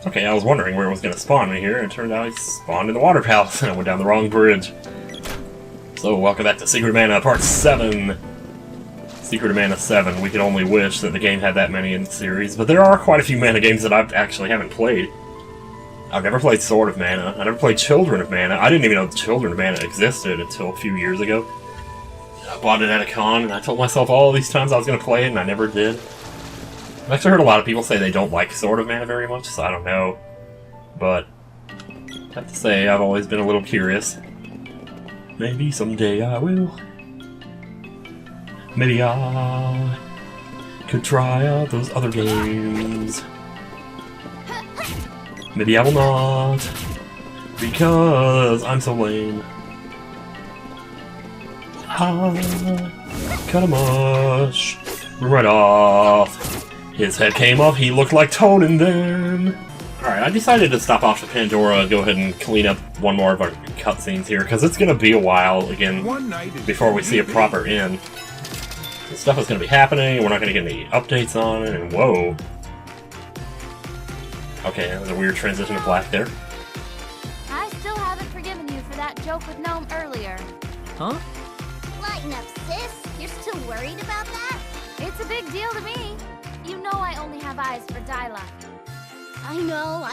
Okay, I was wondering where it was going to spawn me here, and it turned out it spawned in the water palace, and I went down the wrong bridge. So, welcome back to Secret of Mana Part 7. Secret of Mana 7. We could only wish that the game had that many in the series, but there are quite a few Mana games that I actually haven't played. I've never played Sword of Mana. I never played Children of Mana. I didn't even know Children of Mana existed until a few years ago. I bought it at a con, and I told myself all these times I was going to play it, and I never did. I've actually heard a lot of people say they don't like Sword of Mana very much, so I don't know. But I have to say, I've always been a little curious. Maybe someday I will. Maybe I could try out those other games. Maybe I will not, because I'm so lame. Cut a mush right off. His head came up, he looked like Toad and then... Alright, I decided to stop off to Pandora and go ahead and clean up one more of our cutscenes here, because it's going to be a while, again, before we see a proper end. This stuff is going to be happening, we're not going to get any updates on it, and whoa. Okay, there's a weird transition to black there. I still haven't forgiven you for that joke with Gnome earlier. Huh? Lighten up, sis. You're still worried about that? It's a big deal to me. You know I only have eyes for Dyla. I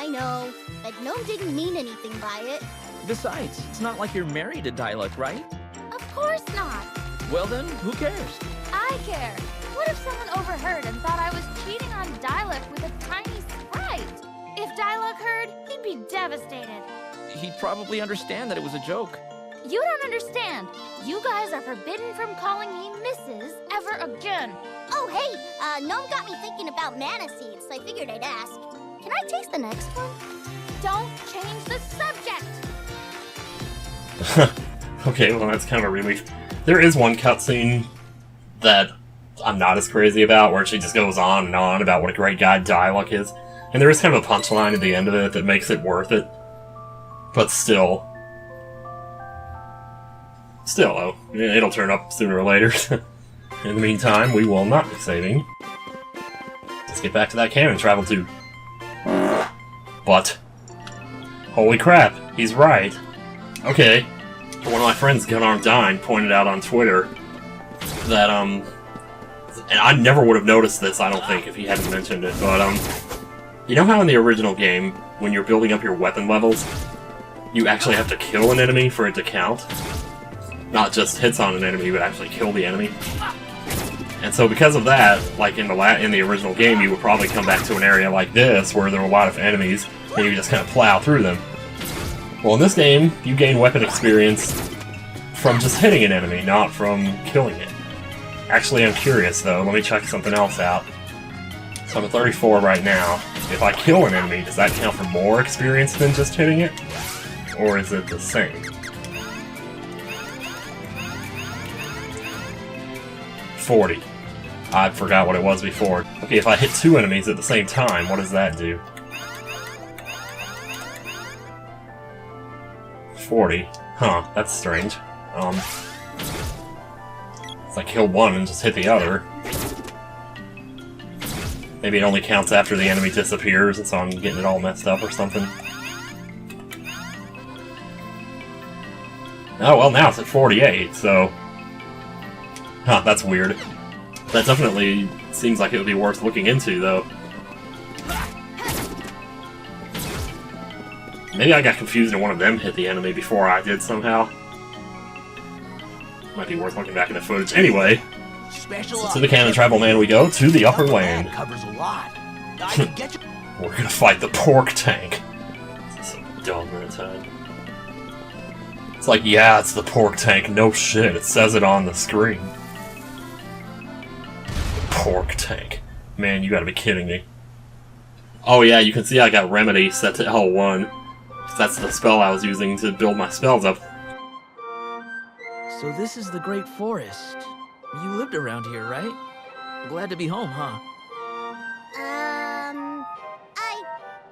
know. But Gnome didn't mean anything by it. Besides, it's not like you're married to Diluc, right? Of course not. Well then, who cares? I care. What if someone overheard and thought I was cheating on Dyluc with a tiny sprite? If Dyluc heard, he'd be devastated. He'd probably understand that it was a joke. You don't understand. You guys are forbidden from calling me Mrs. ever again. Oh, hey, Gnome got me thinking about mana seeds, so I figured I'd ask. Can I taste the next one? Don't change the subject. Okay, well that's kind of a relief. There is one cutscene that I'm not as crazy about, where she just goes on and on about what a great guy Dyluc is. And there is kind of a punchline at the end of it that makes it worth it. But still, though, it'll turn up sooner or later. In the meantime, we will not be saving. Let's get back to that cannon travel tube. But, holy crap, he's right. Okay, one of my friends, Gunarm Dine, pointed out on Twitter that, and I never would have noticed this, I don't think, if he hadn't mentioned it, but, you know how in the original game, when you're building up your weapon levels, you actually have to kill an enemy for it to count? Not just hits on an enemy, but actually kill the enemy. And so because of that, like in the original game, you would probably come back to an area like this, where there were a lot of enemies, and you just kind of plow through them. Well, in this game, you gain weapon experience from just hitting an enemy, not from killing it. Actually, I'm curious, though. Let me check something else out. So I'm at 34 right now. If I kill an enemy, does that count for more experience than just hitting it? Or is it the same? 40. I forgot what it was before. Okay, if I hit 2 enemies at the same time, what does that do? 40. Huh, that's strange. If I kill one and just hit the other. Maybe it only counts after the enemy disappears, and so I'm getting it all messed up or something. Oh, well, now it's at 48, so... Huh, that's weird. That definitely seems like it would be worth looking into, though. Maybe I got confused and one of them hit the enemy before I did somehow. Might be worth looking back in the footage. Anyway, so to the cannon travel man we go, to the upper land. Covers a lot. We're gonna fight the pork tank. This is so dumb at a time. It's like, yeah, it's the pork tank. No shit, it says it on the screen. Pork tank. Man, you gotta be kidding me. Oh yeah, you can see I got Remedy set to L1. That's the spell I was using to build my spells up. So this is the Great Forest. You lived around here, right? Glad to be home, huh?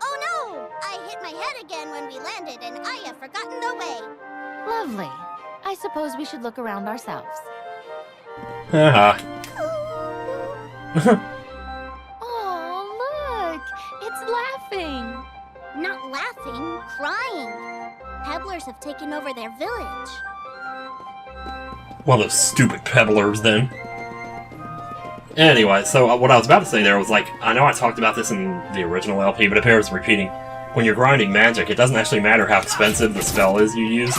Oh no! I hit my head again when we landed, and I have forgotten the way. Lovely. I suppose we should look around ourselves. Haha. Oh, look! It's laughing! laughing, crying. Pebblers have taken over their village. Well, those stupid pebblers, then. Anyway, so what I was about to say there was, like, I know I talked about this in the original LP, but it bears repeating. When you're grinding magic, it doesn't actually matter how expensive the spell is you use.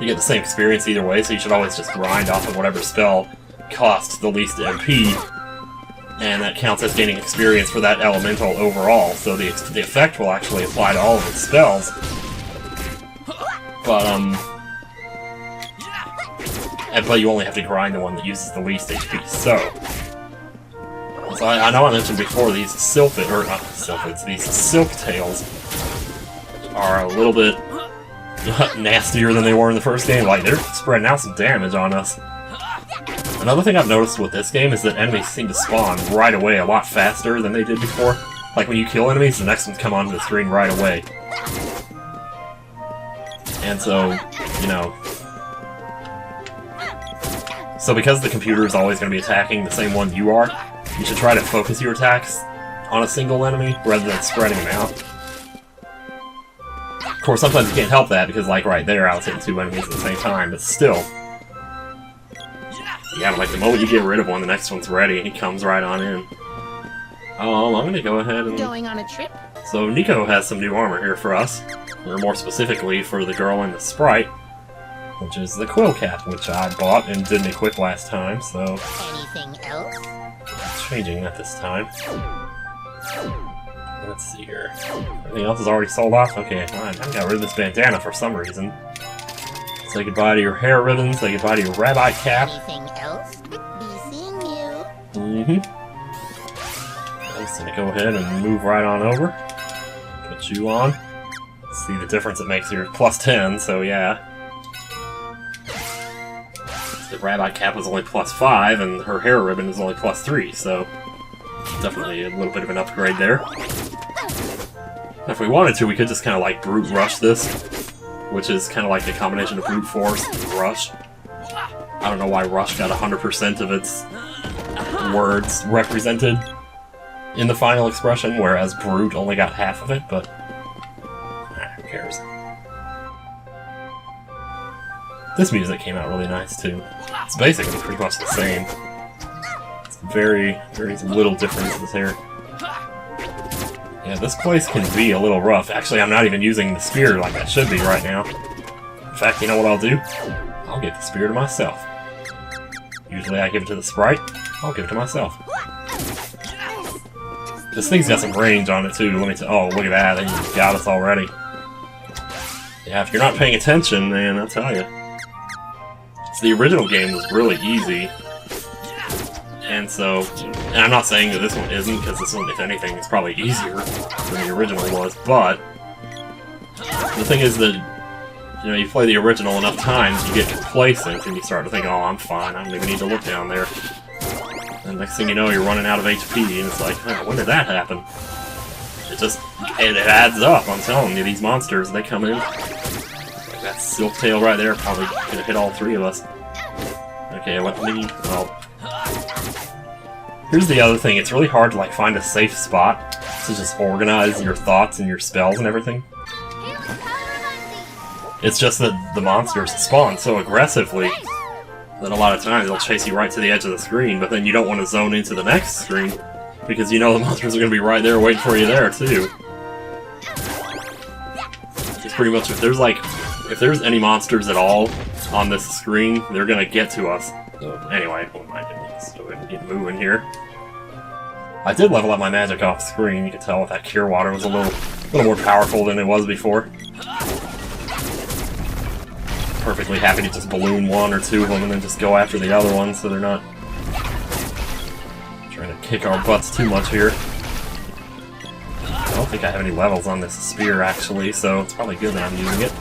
You get the same experience either way, so you should always just grind off of whatever spell costs the least MP. And that counts as gaining experience for that elemental overall, so the effect will actually apply to all of its spells. But you only have to grind the one that uses the least HP, so I know I mentioned before, these these Silph-tails are a little bit nastier than they were in the first game. Like, they're spreading out some damage on us. Another thing I've noticed with this game is that enemies seem to spawn right away a lot faster than they did before. Like, when you kill enemies, the next ones come onto the screen right away. And so, you know... So because the computer is always going to be attacking the same one you are, you should try to focus your attacks on a single enemy rather than spreading them out. Of course, sometimes you can't help that because, like, right there, I was hitting 2 enemies at the same time, but still... Yeah, but like, the moment you get rid of one, the next one's ready, and he comes right on in. I'm gonna go ahead and... Going on a trip? So, Nico has some new armor here for us. Or more specifically, for the girl and the sprite. Which is the quill cap, which I bought and didn't equip last time, so... Anything else? Changing that this time. Let's see here. Everything else is already sold off? Okay, fine. I got rid of this bandana for some reason. Say goodbye to your hair ribbon, say goodbye to your rabbi cap. Anything else? Be seeing you. I'm just gonna go ahead and move right on over. Put you on. See the difference it makes here. Plus 10, so yeah. The rabbi cap was only plus 5, and her hair ribbon is only plus 3, so definitely a little bit of an upgrade there. If we wanted to, we could just kind of like brute rush this, which is kind of like the combination of brute force and rush. I don't know why rush got 100% of its words represented in the final expression, whereas brute only got half of it, but who cares. This music came out really nice too. It's basically pretty much the same. It's very little differences here. Yeah, this place can be a little rough. Actually, I'm not even using the spear like I should be right now. In fact, you know what I'll do? I'll give the spear to myself. Usually I give it to the sprite, I'll give it to myself. This thing's got some range on it too, let me oh, look at that, they got us already. Yeah, if you're not paying attention, man, I'll tell you. So the original game was really easy. And so, and I'm not saying that this one isn't, because this one, if anything, is probably easier than the original was, but the thing is that, you know, you play the original enough times, you get complacent, and you start to think, oh, I'm fine, I don't even need to look down there. And next thing you know, you're running out of HP, and it's like, oh, when did that happen? It adds up, I'm telling you, these monsters, they come in. Like that Silph-tail right there, probably gonna hit all 3 of us. Okay, what do we need? Well, here's the other thing, it's really hard to like find a safe spot to just organize your thoughts and your spells and everything. It's just that the monsters spawn so aggressively that a lot of times they'll chase you right to the edge of the screen, but then you don't want to zone into the next screen because you know the monsters are going to be right there waiting for you there too. It's pretty much, if there's any monsters at all on this screen, they're going to get to us. So anyway, what am I doing? Let's go ahead and get moving here. I did level up my magic off screen. You can tell that Cure Water was a little more powerful than it was before. Perfectly happy to just balloon 1 or 2 of them and then just go after the other one so they're not trying to kick our butts too much here. I don't think I have any levels on this spear actually, so it's probably good that I'm using it.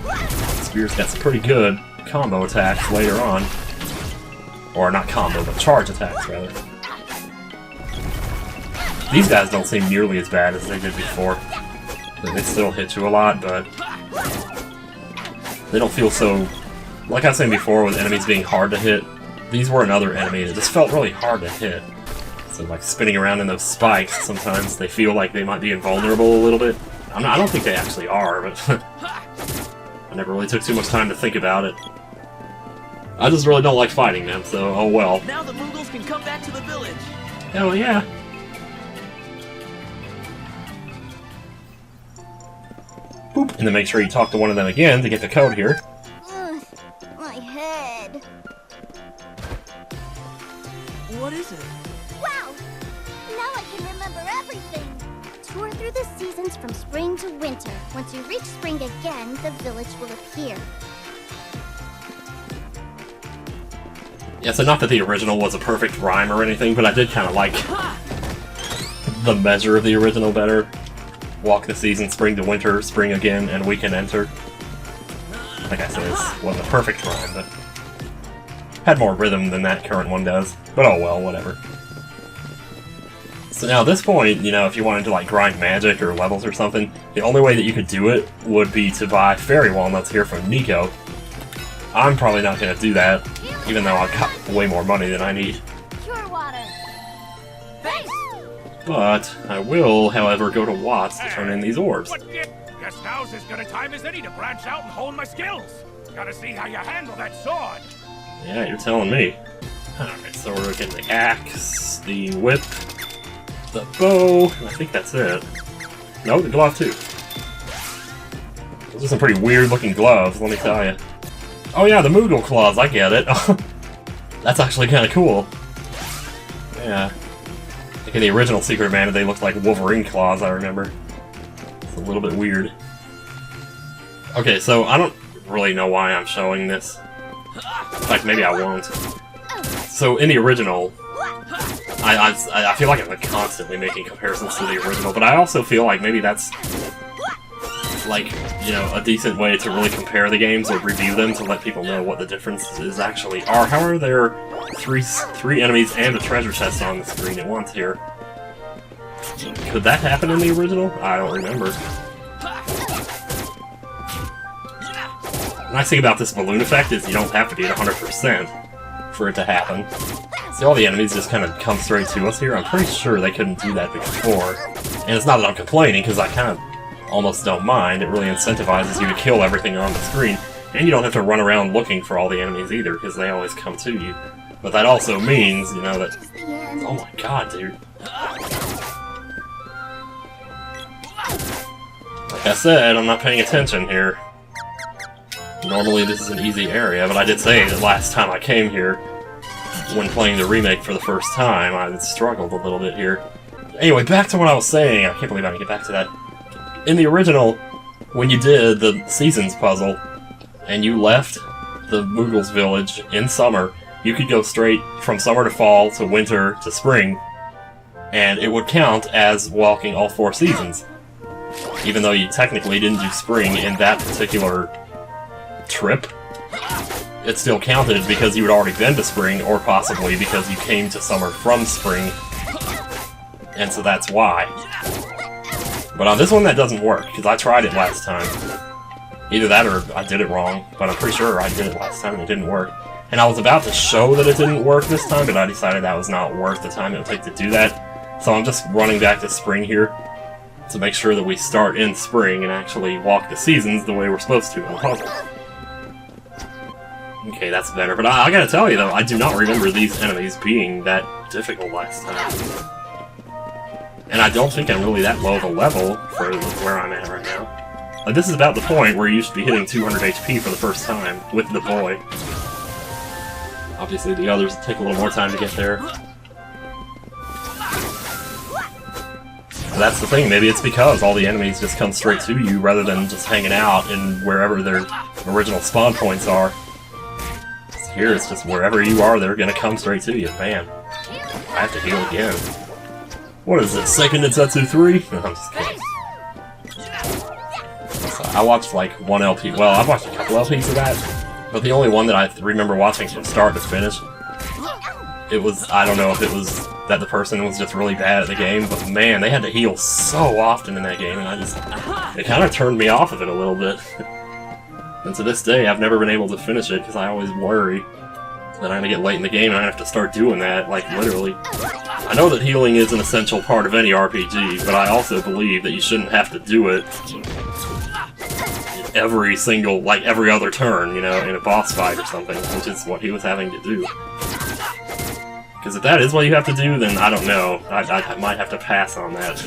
The spear's got some pretty good combo attacks later on. Or not combo, but charge attacks rather. These guys don't seem nearly as bad as they did before. They still hit you a lot, but they don't feel so... Like I was saying before, with enemies being hard to hit, these were another enemy that just felt really hard to hit. So like spinning around in those spikes, sometimes they feel like they might be invulnerable a little bit. I I don't think they actually are, but I never really took too much time to think about it. I just really don't like fighting them, so oh well. Now the Moogles can come back to the village. Hell yeah. Boop. And then make sure you talk to one of them again to get the code here. Ugh, my head. What is it? Wow! Now I can remember everything! Tour through the seasons from spring to winter. Once you reach spring again, the village will appear. Yeah, so not that the original was a perfect rhyme or anything, but I did kind of like the measure of the original better. Walk the season, spring to winter, spring again, and we can enter. Like I said, it wasn't a perfect rhyme, but had more rhythm than that current one does. But oh well, whatever. So now at this point, you know, if you wanted to like grind magic or levels or something, the only way that you could do it would be to buy fairy walnuts here from Nico. I'm probably not going to do that, even though I've got way more money than I need. Pure water. Thanks. But I will, however, go to Watts to turn in these orbs. Guess now's as good a time as any to branch out and hone my skills. Gotta see how you handle that sword. Yeah, you're telling me. Alright, so we're getting the axe, the whip, the bow, and I think that's it. No, the glove too. Those are some pretty weird looking gloves, let me tell you. Oh yeah, the Moogle claws, I get it. That's actually kind of cool. Yeah. Like in the original Secret Mana, they looked like Wolverine claws, I remember. It's a little bit weird. Okay, so I don't really know why I'm showing this. In fact, maybe I won't. So in the original, I feel like I'm constantly making comparisons to the original, but I also feel like maybe that's like, you know, a decent way to really compare the games or review them to let people know what the differences actually are. However, there are three enemies and a treasure chest on the screen at once here. Could that happen in the original? I don't remember. The nice thing about this balloon effect is you don't have to be at 100% for it to happen. See, all the enemies just kind of come straight to us here. I'm pretty sure they couldn't do that before. And it's not that I'm complaining, because I kind of almost don't mind. It really incentivizes you to kill everything on the screen. And you don't have to run around looking for all the enemies either, because they always come to you. But that also means, you know, that... Oh my god, dude. Like I said, I'm not paying attention here. Normally this is an easy area, but I did say that last time I came here, when playing the remake for the first time, I struggled a little bit here. Anyway, back to what I was saying. I can't believe I didn't get back to that. In the original, when you did the Seasons puzzle, and you left the Moogles village in summer, you could go straight from summer to fall to winter to spring, and it would count as walking all 4 seasons. Even though you technically didn't do spring in that particular trip, it still counted because you had already been to spring, or possibly because you came to summer from spring, and so that's why. But on this one that doesn't work, because I tried it last time. Either that or I did it wrong, but I'm pretty sure I did it last time and it didn't work. And I was about to show that it didn't work this time, but I decided that was not worth the time it would take to do that. So I'm just running back to spring here to make sure that we start in spring and actually walk the seasons the way we're supposed to in the puzzle. Okay, that's better, but I gotta tell you though, I do not remember these enemies being that difficult last time. And I don't think I'm really that low of a level for where I'm at right now. Like, this is about the point where you should be hitting 200 HP for the first time with the boy. Obviously the others take a little more time to get there. So that's the thing, maybe it's because all the enemies just come straight to you rather than just hanging out in wherever their original spawn points are. So here it's just wherever you are, they're gonna come straight to you. Man, I have to heal again. What is this, Seiken Densetsu 3? No, I'm just kidding. So I watched like one LP, well, I watched a couple LPs of that, but the only one that I remember watching from start to finish, it was, I don't know if it was that the person was just really bad at the game, but man, they had to heal so often in that game, and it kind of turned me off of it a little bit. And to this day, I've never been able to finish it, because I always worry Then I'm gonna get late in the game and I have to start doing that, like, literally. I know that healing is an essential part of any RPG, but I also believe that you shouldn't have to do it every single, like, every other turn, you know, in a boss fight or something, which is what he was having to do. Because if that is what you have to do, then I don't know. I might have to pass on that.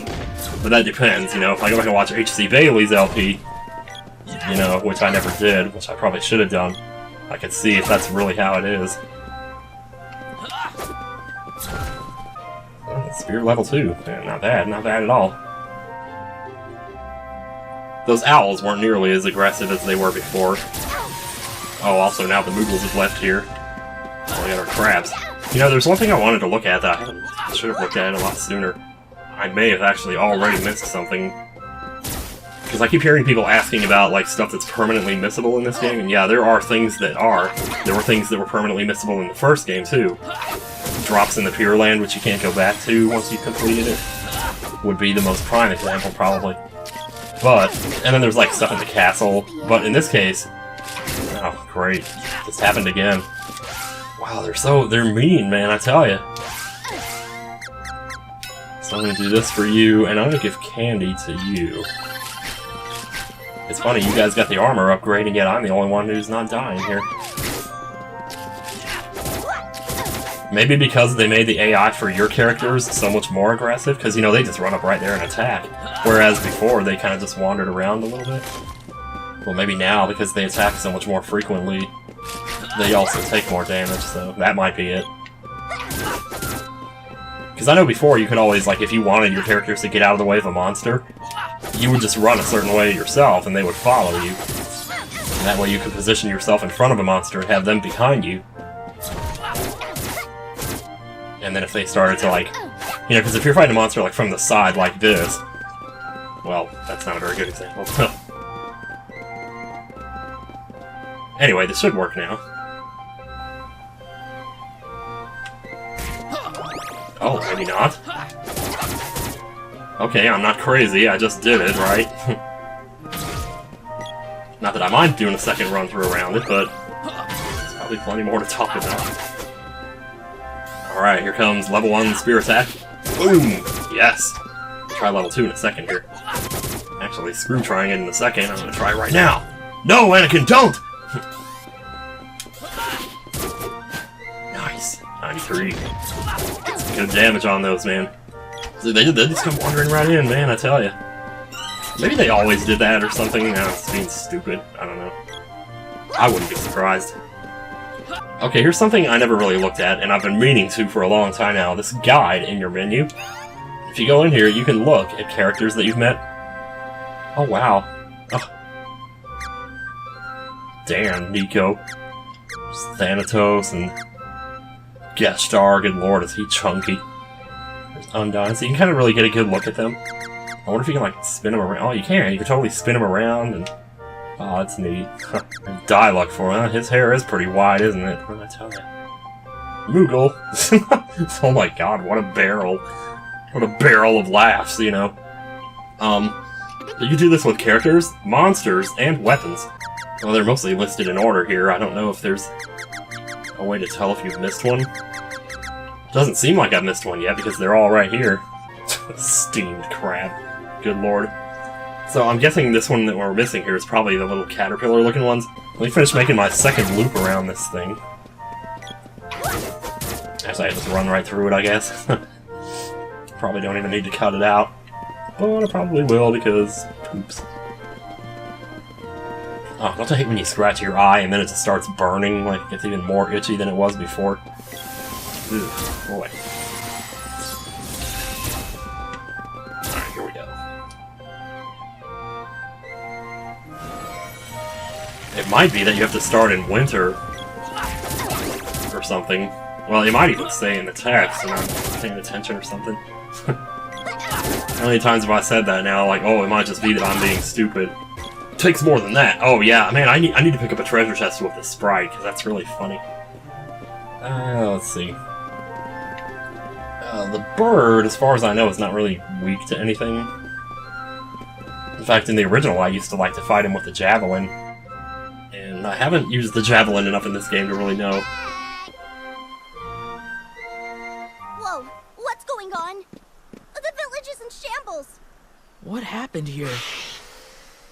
But that depends, you know. If I go back and watch H.C. Bailey's LP, you know, which I never did, which I probably should have done, I could see if that's really how it is. Spirit level 2. Yeah, not bad at all. Those owls weren't nearly as aggressive as they were before. Oh, also now the Moogles have left here. Oh, we got our crabs. You know, there's one thing I wanted to look at that I should have looked at it a lot sooner. I may have actually already missed something. Because I keep hearing people asking about, like, stuff that's permanently missable in this game, and yeah, there are things that are. There were things that were permanently missable in the first game, too. Drops in the Pure Land, which you can't go back to once you've completed it, would be the most prime example, probably. But, and then there's, like, stuff in the castle, but in this case, oh, great. This happened again. Wow, they're mean, man, I tell ya. So I'm gonna do this for you, and I'm gonna give candy to you. It's funny, you guys got the armor upgrade, and yet I'm the only one who's not dying here. Maybe because they made the AI for your characters so much more aggressive, because, you know, they just run up right there and attack. Whereas before, they kind of just wandered around a little bit. Well, maybe now, because they attack so much more frequently, they also take more damage, so that might be it. Because I know before you could always, like, if you wanted your characters to get out of the way of a monster, you would just run a certain way yourself and they would follow you. And that way you could position yourself in front of a monster and have them behind you. And then if they started to, like, you know, because if you're fighting a monster, like, from the side like this, well, that's not a very good example. Anyway, this should work now. Oh, maybe not. Okay, I'm not crazy, I just did it, right? Not that I mind doing a second run-through around it, but there's probably plenty more to talk about. Alright, here comes level 1 spear attack. Boom! Yes! I'll try level 2 in a second here. Actually, screw trying it in a second, I'm gonna try it right now! No, Anakin, don't! Nice. 93. Good damage on those, man. They just come wandering right in, man, I tell ya. Maybe they always did that or something. No, it's being stupid. I don't know. I wouldn't be surprised. Okay, here's something I never really looked at, and I've been meaning to for a long time now. This guide in your menu. If you go in here, you can look at characters that you've met. Oh, wow. Oh. Damn, Nico. There's Thanatos and Geshtar. Good lord, is he chunky. There's Undyne, so you can kind of really get a good look at them. I wonder if you can, like, spin them around. Oh, you can. You can totally spin them around, and... oh, that's neat. Dialogue for him. His hair is pretty wide, isn't it? What did I tell you? Moogle! Oh my god, what a barrel. What a barrel of laughs, you know. You can do this with characters, monsters, and weapons. Well, they're mostly listed in order here. I don't know if there's a way to tell if you've missed one. Doesn't seem like I've missed one yet, because they're all right here. Steamed crab. Good lord. So I'm guessing this one that we're missing here is probably the little caterpillar-looking ones. Let me finish making my second loop around this thing. Actually, I just run right through it, I guess. Probably don't even need to cut it out. But I probably will, because... oops. Oh, don't I hate when you scratch your eye and then it just starts burning, like it gets even more itchy than it was before? Ugh, boy. Alright, here we go. It might be that you have to start in winter or something. Well, it might even say in the text, and I'm paying attention or something. How many times have I said that now? Like, oh, it might just be that I'm being stupid. It takes more than that. Oh yeah, man, I need to pick up a treasure chest with the sprite, because that's really funny. Let's see. The bird, as far as I know, is not really weak to anything. In fact, in the original, I used to like to fight him with the javelin. And I haven't used the javelin enough in this game to really know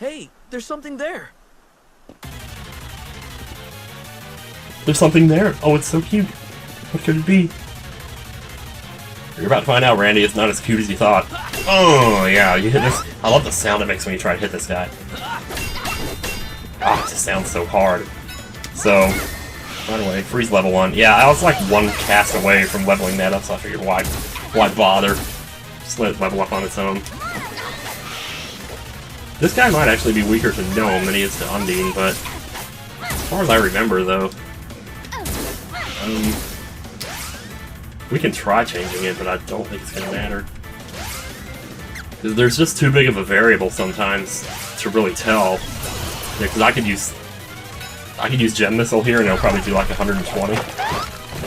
Hey, there's something there. There's something there. Oh, it's so cute. What could it be? You're about to find out, Randy. It's not as cute as you thought. Oh, yeah, you hit this. I love the sound it makes when you try to hit this guy. Ah, it just sounds so hard. So, anyway, freeze level 1. Yeah, I was like one cast away from leveling that up, so I figured why bother? Just let it level up on its own. This guy might actually be weaker to Gnome than he is to Undine, but as far as I remember, though, we can try changing it, but I don't think it's gonna matter. There's just too big of a variable sometimes to really tell. Because I could use Gem Missile here and it'll probably do like 120.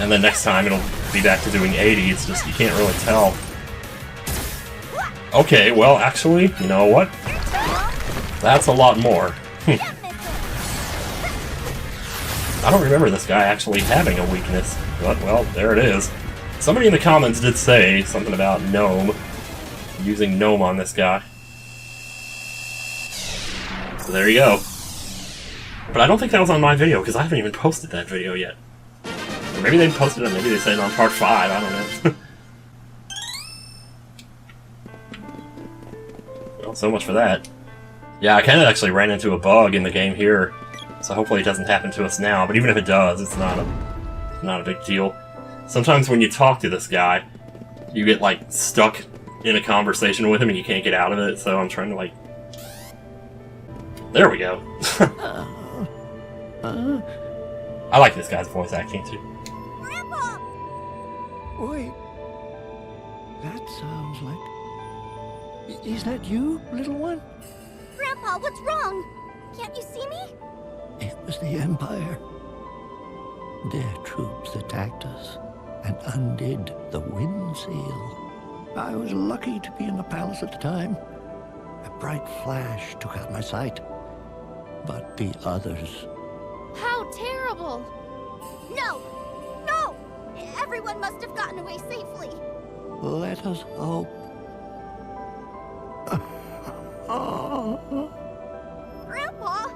And then next time it'll be back to doing 80, it's just, you can't really tell. Okay, well actually, you know what? That's a lot more. I don't remember this guy actually having a weakness, but well, there it is. Somebody in the comments did say something about Gnome, using Gnome on this guy. So there you go. But I don't think that was on my video, because I haven't even posted that video yet. Or maybe they posted it, maybe they said it on part 5, I don't know. Well, so much for that. Yeah, I kind of actually ran into a bug in the game here, so hopefully it doesn't happen to us now, but even if it does, it's not a big deal. Sometimes when you talk to this guy, you get, like, stuck in a conversation with him and you can't get out of it, so I'm trying to, like... There we go. I like this guy's voice acting, too. Grandpa! Wait. That sounds like... Is that you, little one? Grandpa, what's wrong? Can't you see me? It was the Empire. Their troops attacked us and undid the Wind Seal. I was lucky to be in the palace at the time. A bright flash took out my sight. But the others... How terrible! No! No! Everyone must have gotten away safely. Let us hope. Grandpa!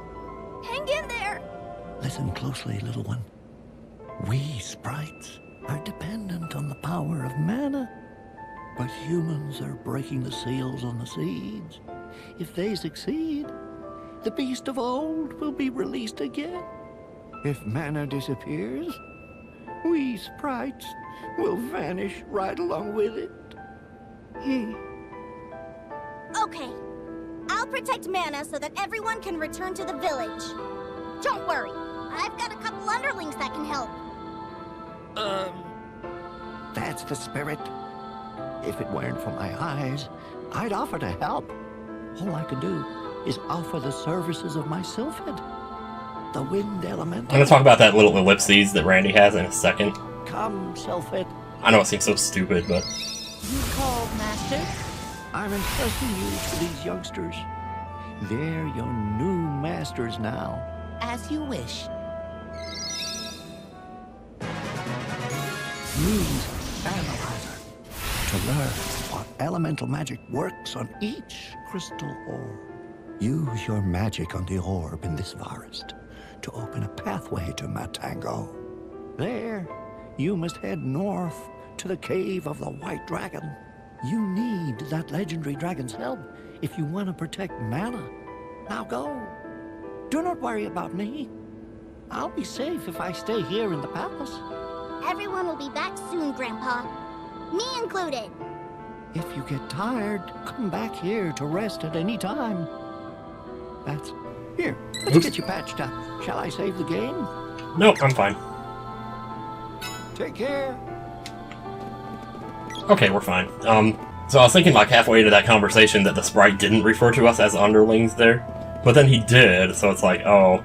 Hang in there! Listen closely, little one. We sprites are dependent on the power of mana. But humans are breaking the seals on the seeds. If they succeed, the beast of old will be released again. If mana disappears, we sprites will vanish right along with it. Okay. I'll protect mana so that everyone can return to the village. Don't worry. I've got a couple underlings that can help. That's the spirit. If it weren't for my eyes, I'd offer to help. All I can do is offer the services of my Sylphid, the wind element. I'm gonna talk about that little ellipses that Randy has in a second. Come, Sylphid. I know it seems so stupid, but... You called, Master? I'm entrusting you to these youngsters. They're your new masters now. As you wish. Use Analyzer to learn what elemental magic works on each crystal orb. Use your magic on the orb in this forest to open a pathway to Matango. There, you must head north to the Cave of the White Dragon. You need that legendary dragon's help if you want to protect mana. Now go. Do not worry about me. I'll be safe if I stay here in the palace. Everyone will be back soon, Grandpa. Me included. If you get tired, come back here to rest at any time. That's... Here, let's get you patched up. Shall I save the game? Nope, I'm fine. Take care. Okay, we're fine. So I was thinking like halfway into that conversation that the sprite didn't refer to us as underlings there. But then he did, so it's like, oh...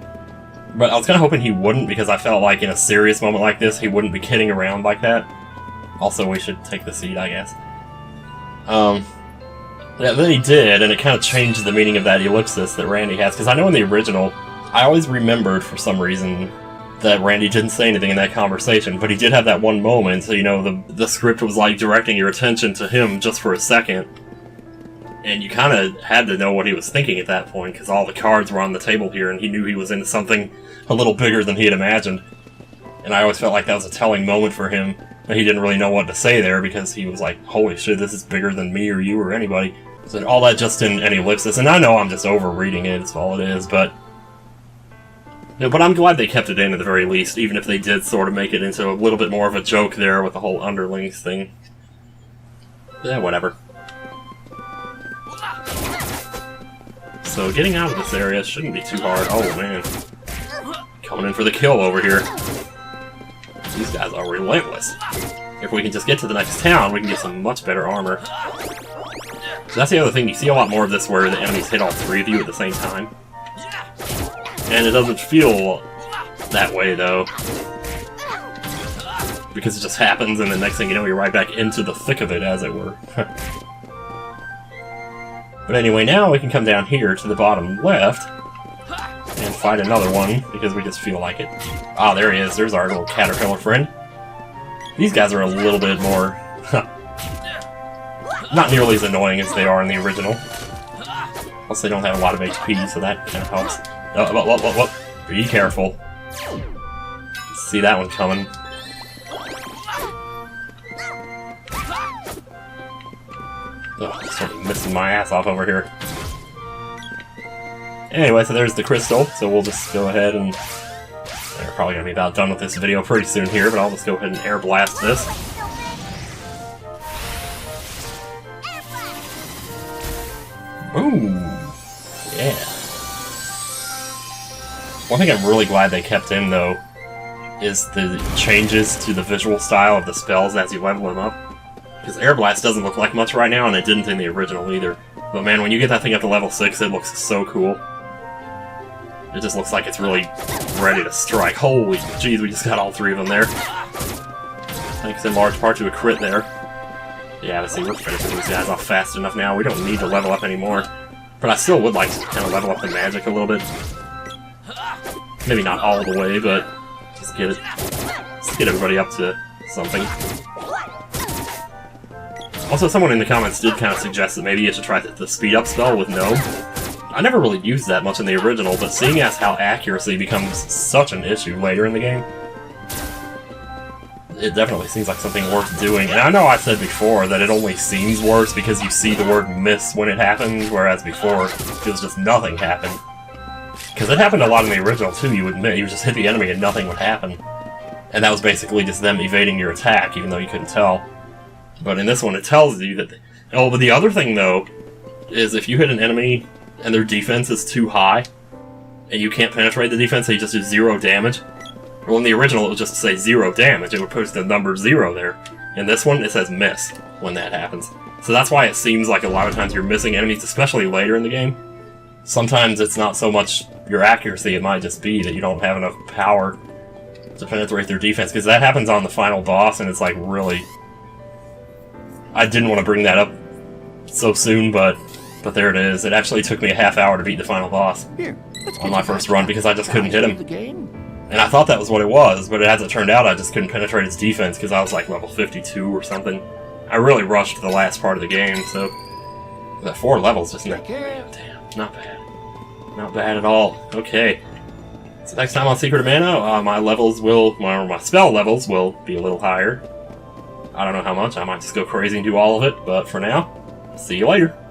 But I was kind of hoping he wouldn't, because I felt like in a serious moment like this, he wouldn't be kidding around like that. Also, we should take the seed, I guess. Yeah, then he did, and it kind of changed the meaning of that ellipsis that Randy has, because I know in the original, I always remembered, for some reason, that Randy didn't say anything in that conversation, but he did have that one moment, so, you know, the script was, like, directing your attention to him just for a second. And you kind of had to know what he was thinking at that point, because all the cards were on the table here, and he knew he was into something a little bigger than he had imagined. And I always felt like that was a telling moment for him, and he didn't really know what to say there, because he was like, holy shit, this is bigger than me or you or anybody. So all that just in an ellipsis, and I know I'm just over-reading it, it's all it is, but... Yeah, but I'm glad they kept it in at the very least, even if they did sort of make it into a little bit more of a joke there with the whole underlings thing. Yeah, whatever. So getting out of this area shouldn't be too hard. Oh man. Coming in for the kill over here. These guys are relentless. If we can just get to the next town, we can get some much better armor. So that's the other thing, you see a lot more of this where the enemies hit all three of you at the same time. And it doesn't feel that way though. Because it just happens and the next thing you know you're right back into the thick of it, as it were. But anyway, now we can come down here to the bottom left and fight another one, because we just feel like it. Ah, there he is. There's our little caterpillar friend. These guys are a little bit more... not nearly as annoying as they are in the original. Plus they don't have a lot of HP, so that kind of helps. Oh, be careful. See that one coming. Ugh, sort of missing my ass off over here. Anyway, so there's the crystal, so we'll just go ahead and... We're probably going to be about done with this video pretty soon here, but I'll just go ahead and air blast this. Ooh! Yeah. One thing I'm really glad they kept in, though, is the changes to the visual style of the spells as you level them up. Because Air Blast doesn't look like much right now, and it didn't in the original either. But man, when you get that thing up to level 6, it looks so cool. It just looks like it's really ready to strike. Holy jeez, we just got all three of them there. Thanks in large part to a crit there. Yeah, let's see, we're finishing these guys off fast enough now. We don't need to level up anymore. But I still would like to kind of level up the magic a little bit. Maybe not all the way, but just get it. Just get everybody up to something. Also, someone in the comments did kind of suggest that maybe you should try the speed up spell with Gnome. I never really used that much in the original, but seeing as how accuracy becomes such an issue later in the game, it definitely seems like something worth doing. And I know I said before that it only seems worse because you see the word miss when it happens, whereas before it was just nothing happened. Because it happened a lot in the original too, you would admit. You would just hit the enemy and nothing would happen. And that was basically just them evading your attack, even though you couldn't tell. But in this one, it tells you that... Oh, but the other thing, though, is if you hit an enemy and their defense is too high, and you can't penetrate the defense, they just do 0 damage. Well, in the original, it would just say 0 damage. It would post the number 0 there. In this one, it says miss when that happens. So that's why it seems like a lot of times you're missing enemies, especially later in the game. Sometimes it's not so much your accuracy, it might just be that you don't have enough power to penetrate their defense, because that happens on the final boss, and it's like, really... I didn't want to bring that up so soon, but there it is. It actually took me a half hour to beat the final boss on my first run, because I just couldn't hit him. And I thought that was what it was, but as it turned out, I just couldn't penetrate his defense, because I was like level 52 or something. I really rushed the last part of the game, so... That 4 levels just not... Damn, not bad. Not bad at all. Okay. So next time on Secret of Mana, my spell levels will be a little higher. I don't know how much, I might just go crazy and do all of it, but for now, see you later.